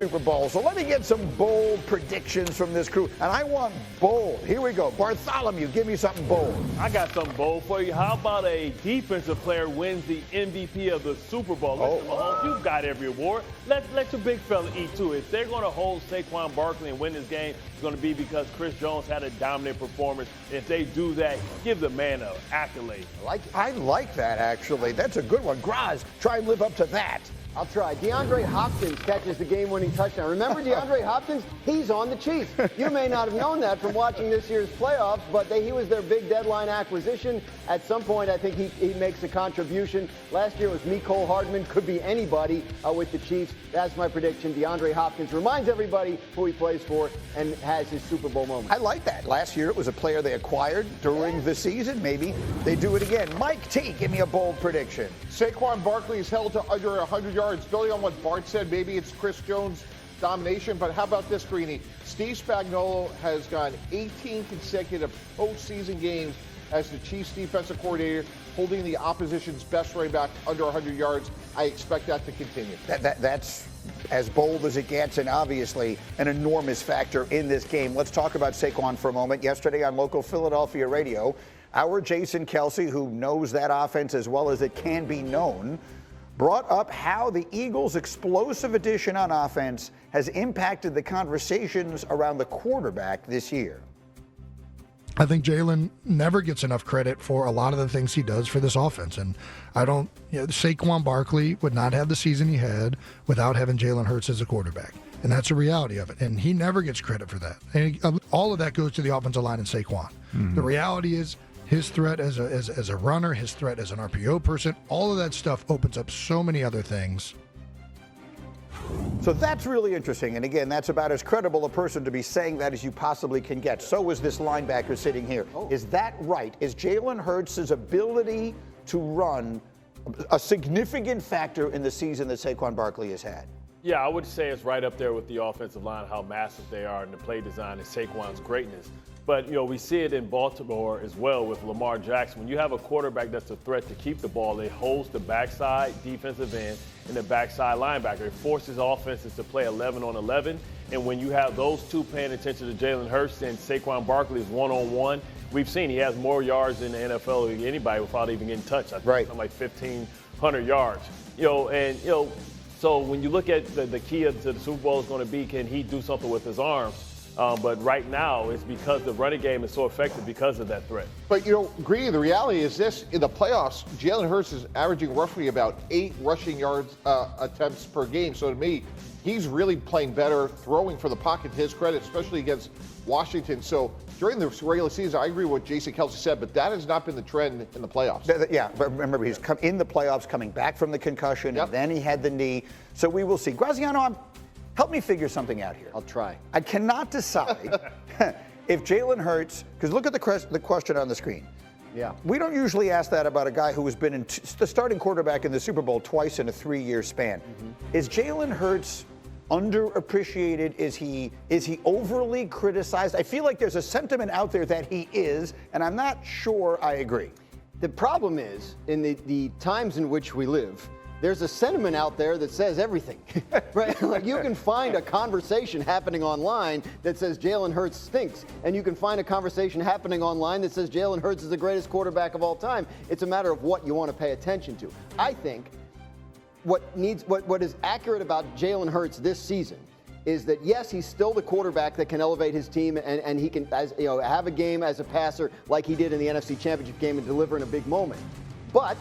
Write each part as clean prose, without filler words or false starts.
Super Bowl. So let me get some bold predictions from this crew. And I want bold. Here we go. Bartholomew, give me something bold. I got something bold for you. How about a defensive player wins the MVP of the Super Bowl? Listen, Mahomes, you've got every award. Let your big fella eat too. If they're going to hold Saquon Barkley and win this game, it's going to be because Chris Jones had a dominant performance. If they do that, give the man an accolade. I like that, actually. That's a good one. Graz, try and live up to that. I'll try. DeAndre Hopkins catches the game-winning touchdown. Remember DeAndre Hopkins? He's on the Chiefs. You may not have known that from watching this year's playoffs, but he was their big deadline acquisition. At some point, I think he makes a contribution. Last year was Mecole Hardman. Could be anybody with the Chiefs. That's my prediction. DeAndre Hopkins reminds everybody who he plays for and has his Super Bowl moment. I like that. Last year, it was a player they acquired during the season. Maybe they do it again. Mike T, give me a bold prediction. Saquon Barkley is held to under 100 yards. Building on what Bart said, maybe it's Chris Jones' domination, but how about this, Greeny? Steve Spagnuolo has gone 18 consecutive postseason games as the Chiefs defensive coordinator, holding the opposition's best running back under 100 yards. I expect that to continue. That's as bold as it gets, and obviously an enormous factor in this game. Let's talk about Saquon for a moment. Yesterday on local Philadelphia radio, our Jason Kelsey, who knows that offense as well as it can be known, brought up how the Eagles' explosive addition on offense has impacted the conversations around the quarterback this year. I think Jalen never gets enough credit for a lot of the things he does for this offense. And Saquon Barkley would not have the season he had without having Jalen Hurts as a quarterback. And that's a reality of it. And he never gets credit for that. And all of that goes to the offensive line and Saquon. Mm-hmm. The reality is, his threat as a runner, his threat as an RPO person, all of that stuff opens up so many other things. So that's really interesting. And again, that's about as credible a person to be saying that as you possibly can get. So is this linebacker sitting here. Is that right? Is Jalen Hurts' ability to run a significant factor in the season that Saquon Barkley has had? Yeah, I would say it's right up there with the offensive line, how massive they are, and the play design and Saquon's greatness. But, we see it in Baltimore as well with Lamar Jackson. When you have a quarterback that's a threat to keep the ball, it holds the backside defensive end and the backside linebacker. It forces offenses to play 11 on 11. And when you have those two paying attention to Jalen Hurts and Saquon Barkley is one-on-one, we've seen he has more yards in the NFL than anybody without even getting touched. I think something like 1,500 yards. So when you look at the key to the Super Bowl is going to be, can he do something with his arms? But right now, it's because the running game is so effective because of that threat. But, Greeny, the reality is this. In the playoffs, Jalen Hurts is averaging roughly about 8 rushing yards attempts per game. So to me, he's really playing better, throwing for the pocket to his credit, especially against Washington. So during the regular season, I agree with what Jason Kelsey said, but that has not been the trend in the playoffs. Yeah, but remember, he's come in the playoffs, coming back from the concussion, and then he had the knee. So we will see. Graziano, help me figure something out here. I'll try. I cannot decide if Jalen Hurts, because look at the question on the screen. Yeah. We don't usually ask that about a guy who has been the starting quarterback in the Super Bowl twice in a 3-year span. Mm-hmm. Is Jalen Hurts underappreciated? Is he overly criticized? I feel like there's a sentiment out there that he is, and I'm not sure I agree. The problem is, in the times in which we live, there's a sentiment out there that says everything, right? Like you can find a conversation happening online that says Jalen Hurts stinks, and you can find a conversation happening online that says Jalen Hurts is the greatest quarterback of all time. It's a matter of what you want to pay attention to. I think what is accurate about Jalen Hurts this season is that, yes, he's still the quarterback that can elevate his team, and he can have a game as a passer like he did in the NFC Championship game and deliver in a big moment. But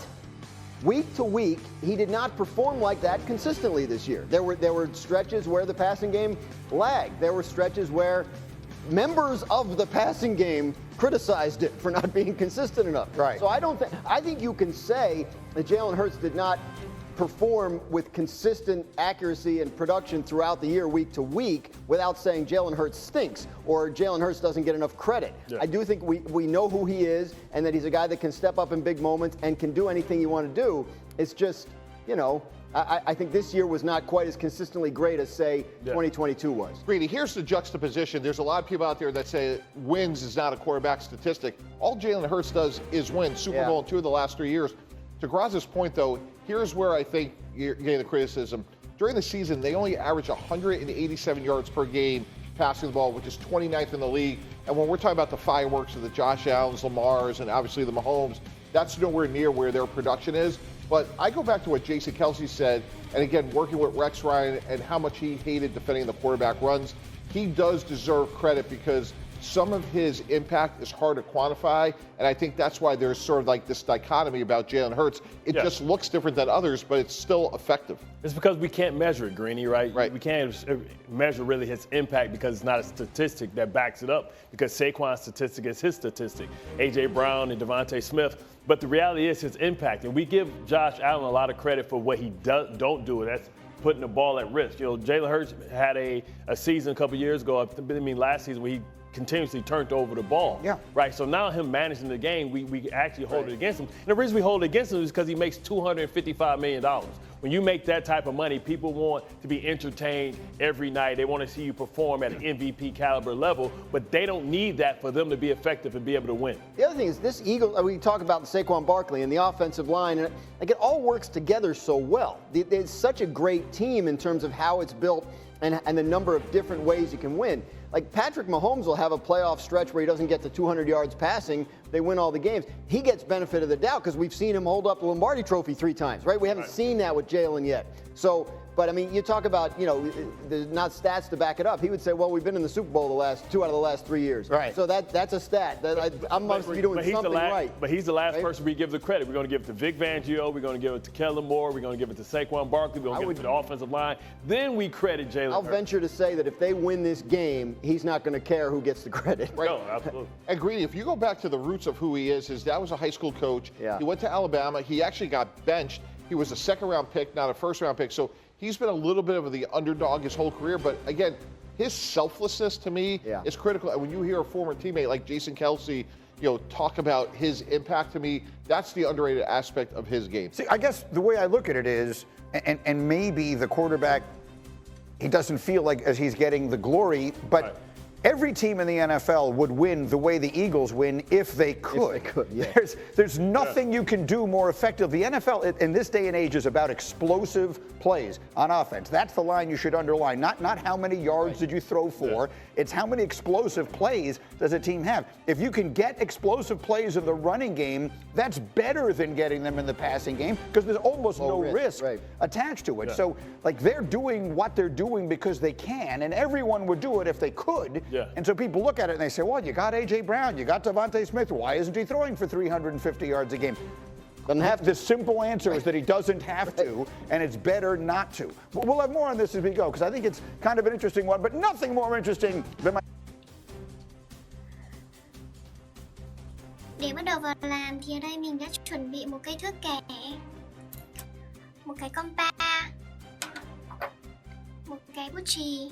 week to week, he did not perform like that consistently this year. There were stretches where the passing game lagged. There were stretches where members of the passing game criticized it for not being consistent enough. Right. So I think you can say that Jalen Hurts did not perform with consistent accuracy and production throughout the year, week to week, without saying Jalen Hurts stinks or Jalen Hurts doesn't get enough credit. Yeah. I do think we know who he is and that he's a guy that can step up in big moments and can do anything you want to do. It's just, I think this year was not quite as consistently great as, say, 2022 was. Greeny, here's the juxtaposition. There's a lot of people out there that say wins is not a quarterback statistic. All Jalen Hurts does is win. Super Bowl in 2 of the last 3 years. To Graz's point, though, here's where I think you're getting the criticism. during the season, they only average 187 yards per game passing the ball, which is 29th in the league. And when we're talking about the fireworks of the Josh Allens, Lamars, and obviously the Mahomes, that's nowhere near where their production is. But I go back to what Jason Kelce said, and again, working with Rex Ryan and how much he hated defending the quarterback runs, he does deserve credit because some of his impact is hard to quantify, and I think that's why there's sort of like this dichotomy about Jalen Hurts. It just looks different than others, but it's still effective. It's because we can't measure it, Greeny, right? Right. We can't measure really his impact because it's not a statistic that backs it up, because Saquon's statistic is his statistic, A.J. Brown and Devontae Smith. But the reality is his impact, and we give Josh Allen a lot of credit for what he don't do, and that's putting the ball at risk. You know, Jalen Hurts had a season a couple years ago, last season, where he continuously turned over the ball. Yeah. Right. So now him managing the game, we actually hold it against him. And the reason we hold it against him is because he makes $255 million. When you make that type of money, people want to be entertained every night. They want to see you perform at an MVP caliber level, but they don't need that for them to be effective and be able to win. The other thing is this Eagles, we talk about the Saquon Barkley and the offensive line, and like it all works together so well. It's such a great team in terms of how it's built and the number of different ways you can win. Like Patrick Mahomes will have a playoff stretch where he doesn't get to 200 yards passing. They win all the games. He gets benefit of the doubt because we've seen him hold up the Lombardi Trophy 3 times, right? We haven't seen that with Jalen yet. So, but I mean, you talk about, you know, there's not stats to back it up. He would say, well, we've been in the Super Bowl the 2 out of the last 3 years. Right. So that's a stat. I must be doing something right. But he's the last person we give the credit. We're going to give it to Vic Fangio. We're going to give it to Kellen Moore. We're going to give it to Saquon Barkley. We're going to give it to the offensive line. Then we credit Jalen I'll Hurts. venture to say that if they win this game, he's not going to care who gets the credit. Right. No, absolutely. And Greeny, if you go back to the roots of who he is, his dad was a high school coach. Yeah. He went to Alabama. He actually got benched. He was a second-round pick, not a first-round pick. So he's been a little bit of the underdog his whole career. But again, his selflessness to me is critical. And when you hear a former teammate like Jason Kelce, you know, talk about his impact to me, that's the underrated aspect of his game. See, I guess the way I look at it is, and maybe the quarterback, he doesn't feel like as he's getting the glory, but every team in the NFL would win the way the Eagles win if they could. If they could, yeah. There's nothing you can do more effective. The NFL in this day and age is about explosive plays on offense. That's the line you should underline. Not how many yards did you throw for. It's how many explosive plays does a team have. If you can get explosive plays in the running game, that's better than getting them in the passing game because there's almost no risk attached to it. So, like, they're doing what they're doing because they can, and everyone would do it if they could. And so people look at it and they say, well, you got A.J. Brown, you got Devontae Smith. Why isn't he throwing for 350 yards a game? Doesn't have to. The simple answer is that he doesn't have to, and it's better not to. We'll have more on this as we go because I think it's kind of an interesting one, but nothing more interesting than my... Để bắt đầu vào làm thì ở đây mình đã chuẩn bị một cây thước kẻ, một cái compa, một cái bút chì.